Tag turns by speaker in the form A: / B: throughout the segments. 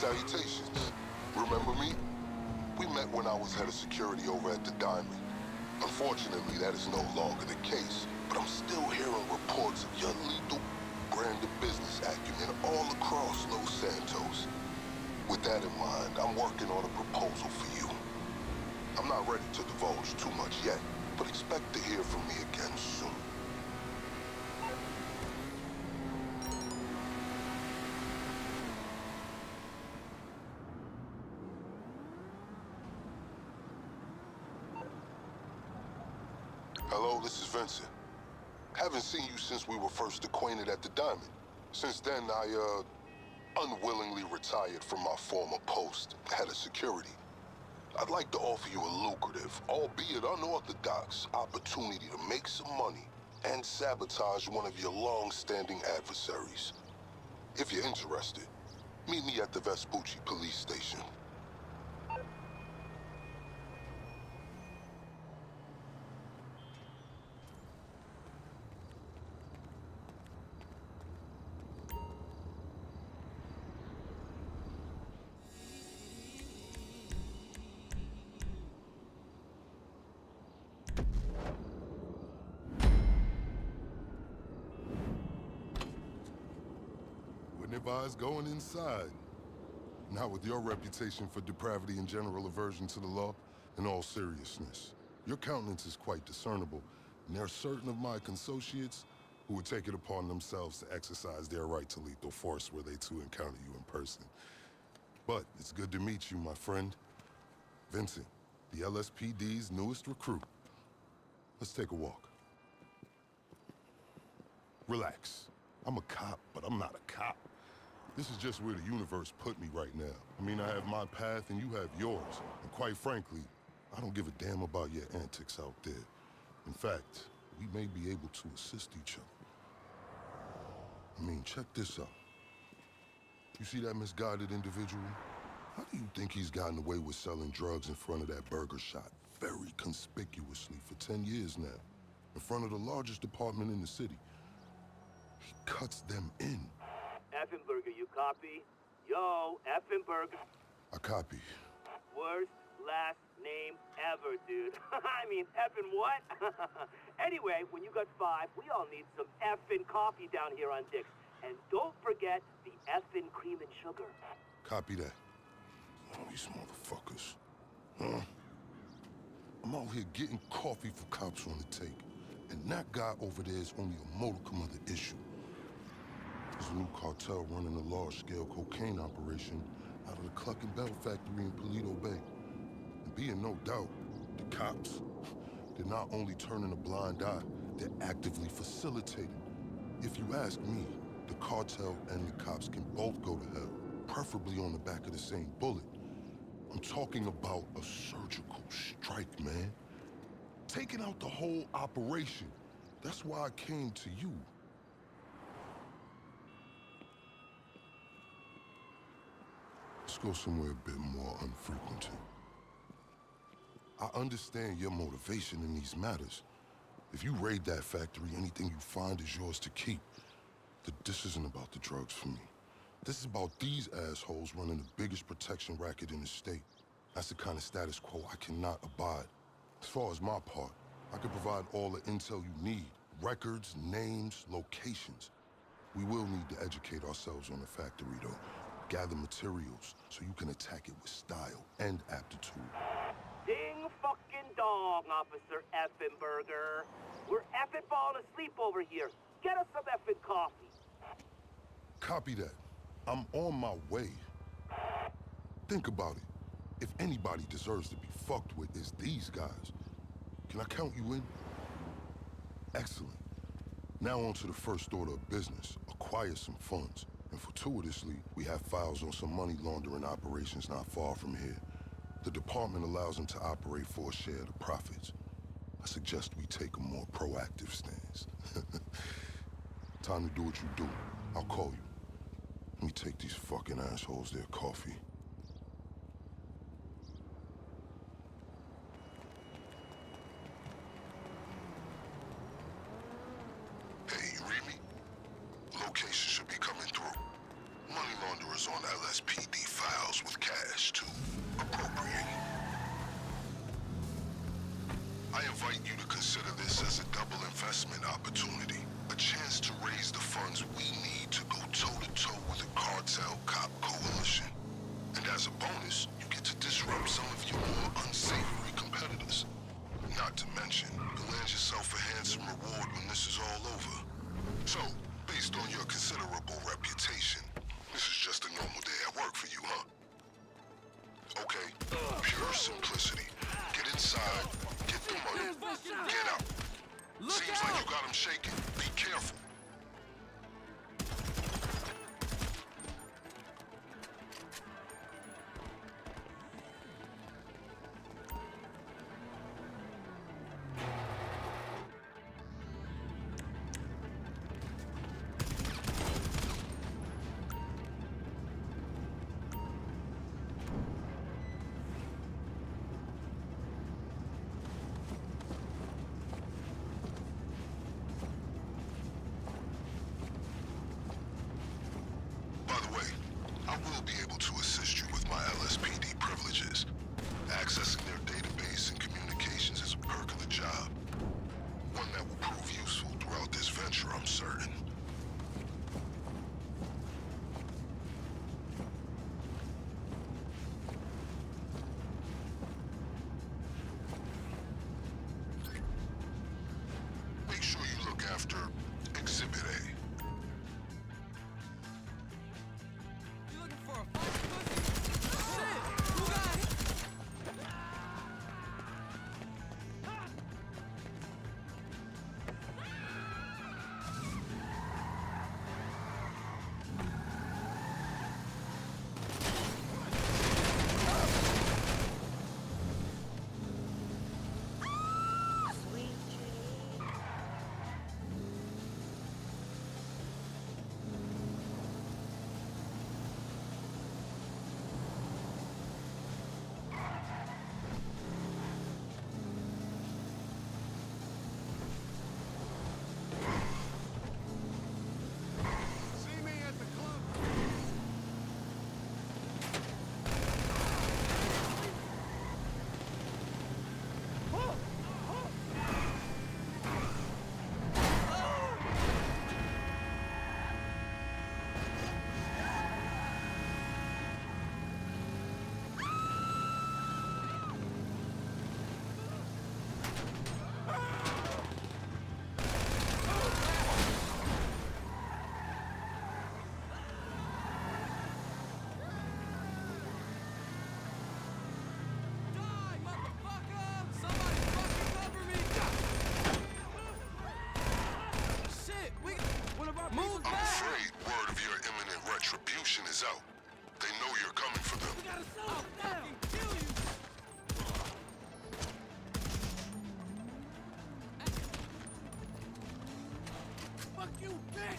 A: Salutations. Remember me? We met when I was head of security over at the Diamond. Unfortunately, that is no longer the case, but I'm still hearing reports of your lethal brand of business acumen all across Los Santos. With that in mind, I'm working on a proposal for you. I'm not ready to divulge too much yet, but expect to hear from me again soon. Hello, this is Vincent. Haven't seen you since we were first acquainted at the Diamond. Since then, I, unwillingly retired from my former post, head of security. I'd like to offer you a lucrative, albeit unorthodox, opportunity to make some money and sabotage one of your long-standing adversaries. If you're interested, meet me at the Vespucci police station.
B: Wouldn't advise going inside. Not with your reputation for depravity and general aversion to the law. In all seriousness, your countenance is quite discernible, and there are certain of my consociates who would take it upon themselves to exercise their right to lethal force were they to encounter you in person. But it's good to meet you, my friend. Vincent, the LSPD's newest recruit. Let's take a walk. Relax. I'm a cop, but I'm not a cop. This is just where the universe put me right now. I mean, I have my path and you have yours. And quite frankly, I don't give a damn about your antics out there. In fact, we may be able to assist each other. I mean, check this out. You see that misguided individual? How do you think he's gotten away with selling drugs in front of that burger shop very conspicuously for 10 years now? In front of the largest department in the city. He cuts them in.
C: Effenberger, you copy? Yo, Effenberger.
B: I copy.
C: Worst last name ever, dude. I mean, effing what? Anyway, when you got 5, we all need some effing coffee down here on Dick's. And don't forget the effing cream and sugar.
B: Copy that. Oh, these motherfuckers. Huh? I'm out here getting coffee for cops on the take. And that guy over there is only a modicum of the issue. There's a new cartel running a large-scale cocaine operation out of the Cluck and Bell factory in Paleto Bay. And be in no doubt, the cops, they're not only turning a blind eye, they're actively facilitating. If you ask me, the cartel and the cops can both go to hell, preferably on the back of the same bullet. I'm talking about a surgical strike, man. Taking out the whole operation. That's why I came to you. Let's go somewhere a bit more unfrequented. I understand your motivation in these matters. If you raid that factory, anything you find is yours to keep. This isn't about the drugs for me. This is about these assholes running the biggest protection racket in the state. That's the kind of status quo I cannot abide. As far as my part, I can provide all the intel you need. Records, names, locations. We will need to educate ourselves on the factory, though. Gather materials so you can attack it with style and aptitude.
C: Ding fucking dong, Officer Effenberger. We're effing falling asleep over here. Get us some effing coffee.
B: Copy that. I'm on my way. Think about it. If anybody deserves to be fucked with, it's these guys. Can I count you in? Excellent. Now on to the first order of business. Acquire some funds. And fortuitously, we have files on some money laundering operations not far from here. The department allows them to operate for a share of the profits. I suggest we take a more proactive stance. Time to do what you do. I'll call you. Let me take these fucking assholes their coffee.
A: Hey, you read me? Location should be coming through. Money launderers on LSPD file.
B: invite you to consider this as a double investment opportunity. A chance to raise the funds we need to go toe-to-toe with a cartel cop coalition. And as a bonus, you get to disrupt some of your more unsavory competitors. Not to mention, you'll land yourself a handsome reward when this is all over. So, based on your considerable reputation, this is just a normal day at work for you, huh? Okay, pure simplicity. Get inside, get the money, get out. Seems like you got him shaking. Be careful. I will be able to assist you with my LSPD privileges. Accessing their database and communications is a perk of the job. One that will prove useful throughout this venture, I'm certain. Make sure you look after Exhibit A. Retribution is out. They know you're coming for them.
D: We gotta slow down. Kill you. Fuck you, bitch.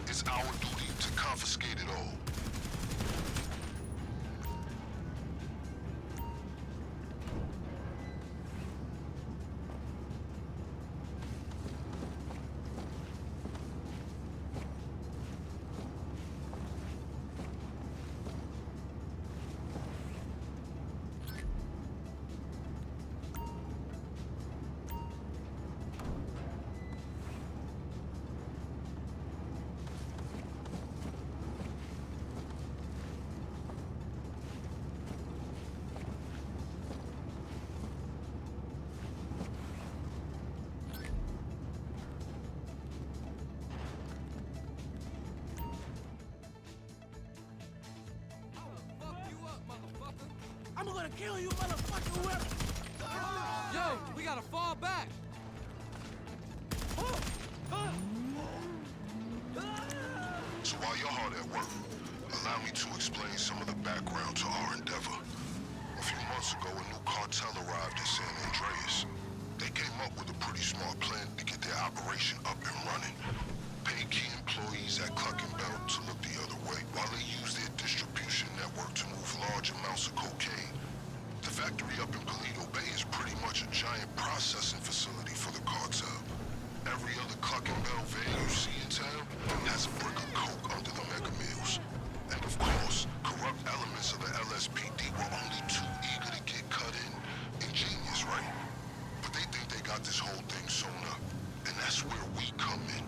B: It's our duty to confiscate it all.
D: I'm gonna kill you, motherfucker, whoever!
E: Yo, we gotta fall back!
B: So while you're hard at work, allow me to explain some of the background to our endeavor. A few months ago, a new cartel arrived in San Andreas. They
A: up with a pretty smart plan to get their operation up and running. Pay key employees at Clucking Bell to look the other way, while they use their distribution network to move large amounts of cocaine. The factory up in Paleto Bay is pretty much a giant processing facility for the cartel. Every other Clucking Bell van you see in town has a brick of coke under the mega meals. And of course, corrupt elements of the LSPD were only too eager to get cut in. Ingenious, right? But they think they got this whole thing sewn up. And that's where we come in.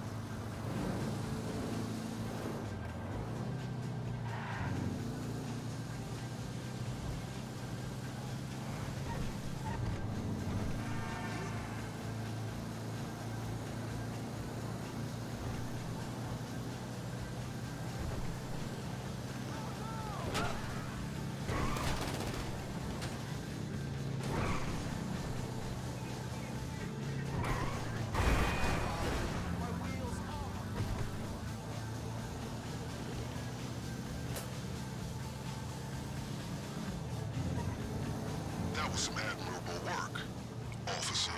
A: That was some admirable work, officer.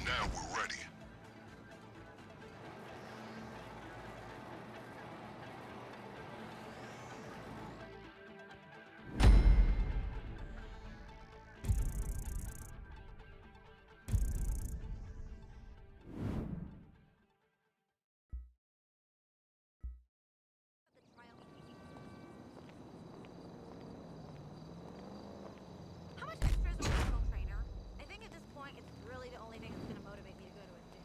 A: Now we're ready.
F: How much extra is a personal trainer? I think at this point, it's really the only thing that's going to motivate me to go to a gym.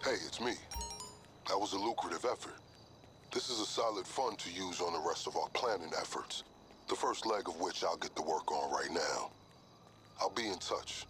A: Hey, it's me. That was a lucrative effort. This is a solid fund to use on the rest of our planning efforts. The first leg of which I'll get to work on right now. I'll be in touch.